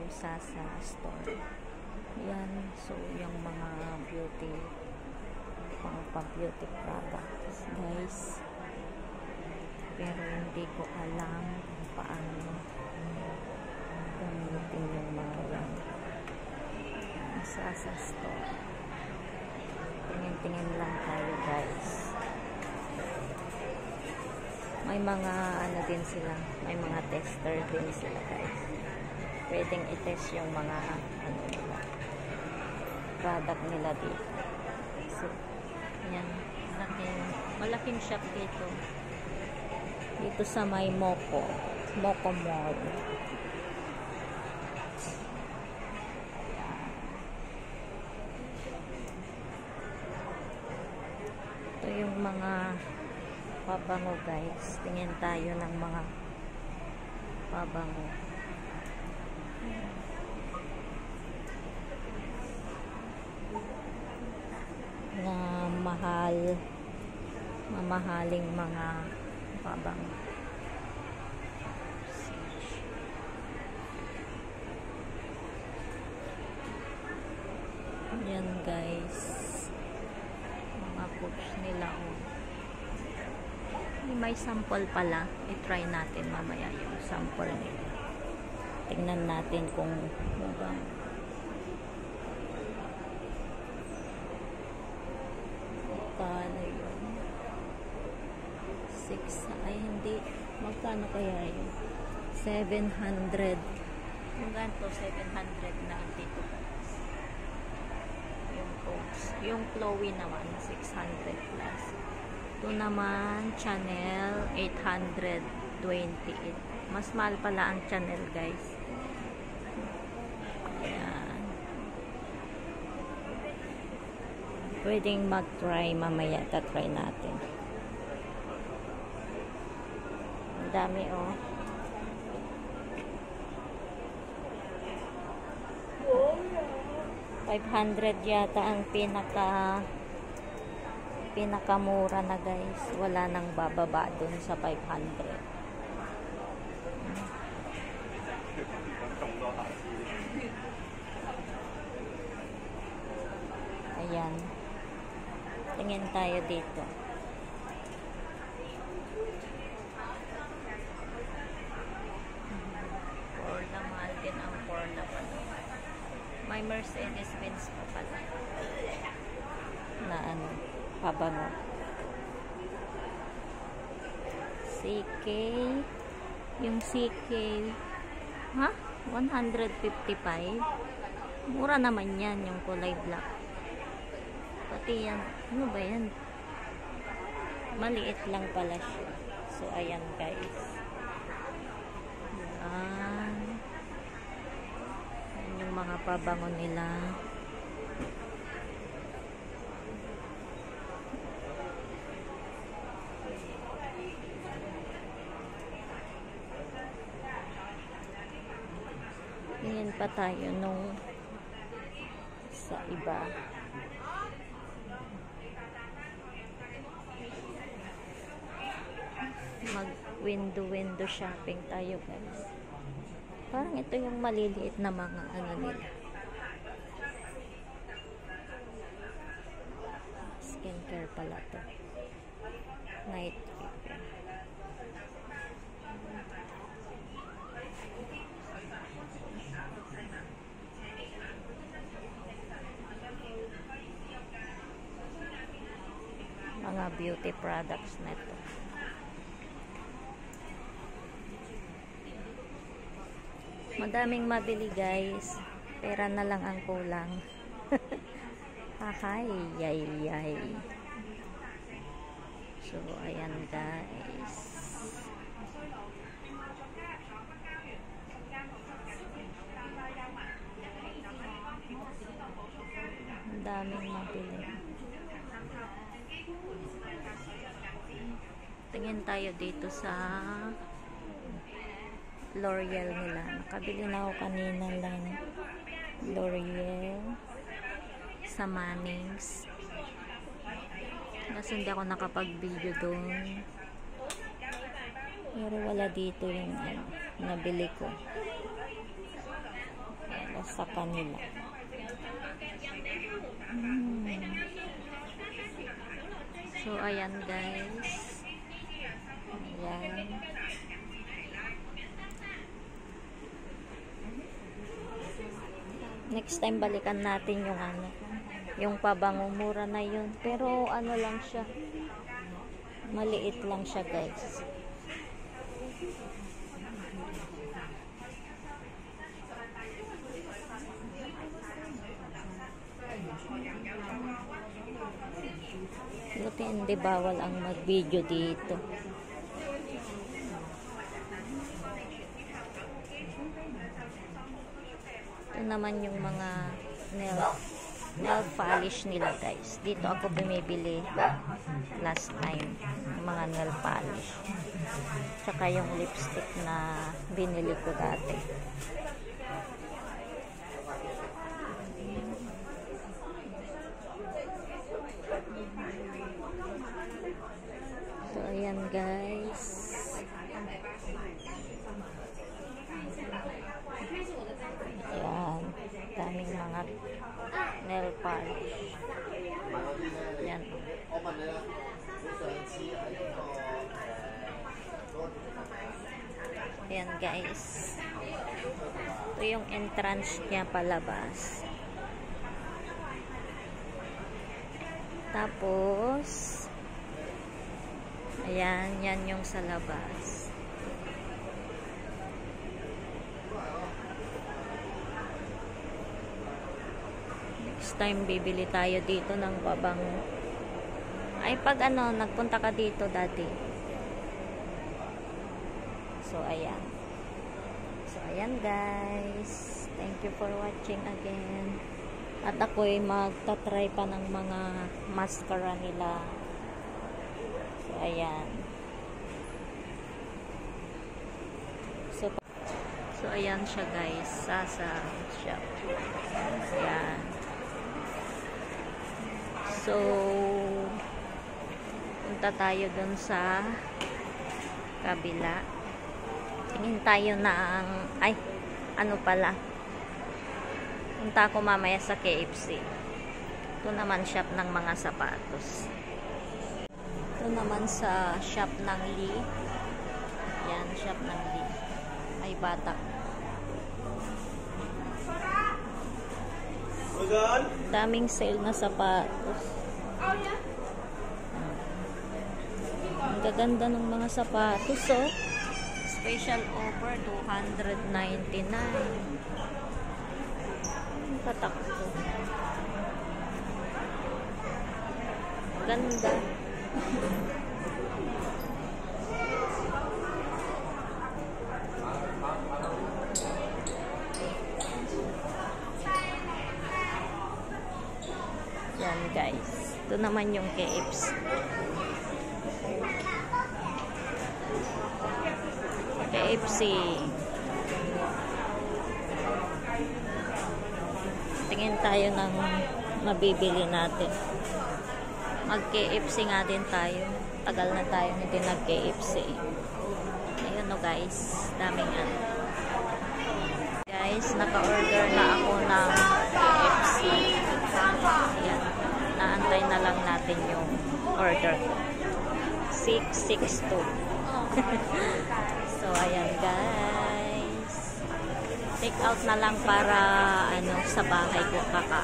tayo sa store. Yan. So, yung mga beauty, mga pa-beauty products, guys. Pero hindi ko alam kung paano gamitin yung mga yan. Sa store. Tingin-tingin lang tayo, guys. May mga ano din sila, may mga tester din sila, guys. Pwedeng i-test yung mga ano nila, product nila dito. So, yan, malaking shop dito. Dito sa may Moco Mall. Ito yung mga pabango, guys. Tingin tayo ng mga pabango. Na mamahaling mga pabango. Yan, guys. Mga push nila, oh. May sample pala. I-try natin mamaya yung sample nila. Tingnan natin kung mabango. Magkano yun? 6, ay hindi. Magkano kaya yun? 700. Magkano to? 700 na dito, guys. Yung post. Yung Chloe naman, 600 plus. Ito naman, Chanel, 828. Mas mahal pala ang Chanel, guys. Ayan. Pwedeng mag-try mamaya. Try natin. Ang dami, oh. $500 yata ang pinakamura na, guys. Wala nang bababa dun sa 500. Ayan. Tingin tayo dito. Porla, mahal din ang Porla pala. May Mercedes-Benz pa pala. Na ano, pabango. CK. Yung CK. Ha? 155. Mura naman yan, yung kulay black. Pati yan. Ano ba yan? Maliit lang pala siya. So, ayan, guys. Ayan. Ayan yung mga pabango nila. Tingin pa tayo nung sa iba. Mag window shopping tayo, guys. Parang ito yung maliliit na mga ano nila. Skincare pala to. Night cream. Mga beauty products na ito. Madaming mabili, guys. Pera na lang ang kulang. Ahay, yay. So, ayan, guys. Madaming mabili. Tingin tayo dito sa L'Oreal nila. Nakabili na ako kanina lang. L'Oreal sa Mannings. Kasi hindi ako nakapag-video doon. Pero wala dito yung nabili ko. sa kanila. So, ayan guys. Ayan. Next time balikan natin yung ano, yung pabango, mura na yun. Pero ano lang siya, maliit lang siya guys. Buti hindi bawal ang mag-video dito. Ito naman yung mga nail polish nila guys. Dito ako bumibili last time. Yung mga nail polish. Tsaka yung lipstick na binili ko dati. So ayan guys. Ayan, daming mga nail polish. Ayan. Ayan guys. Ito yung entrance niya palabas. Tapos ayan, yan yung sa labas. Next time bibili tayo dito ng pabango. Ay pag ano, nagpunta ka dito dati. So ayan. So ayan guys. Thank you for watching again. At ako'y magta-try pa ng mga mascara nila. So ayan. So ayan siya guys. Sasa shop. Ayan. So punta tayo dun sa kabila. Tingin tayo ng ay ano pala, punta ako mamaya sa KFC. Ito naman shop ng mga sapatos. Ito naman sa shop ng Lee. Yan, shop ng Lee. Ay batak. Daming sale na sapatos. Ang gaganda ng mga sapatos, oh. Special offer, 299. Patak ko. Ganda. Yan guys. Ito naman yung KFC. KFC. Tingin tayo ng mabibili natin. Mag-KFC nga din tayo. Tagal na tayo hindi nag-KFC. Ayun no guys. Daming ano. Guys, naka-order na ako ng KFC. Ayan. Naantay na lang natin yung order ko. 662. So, ayan guys. Take out na lang para ano sa bahay ko kaka.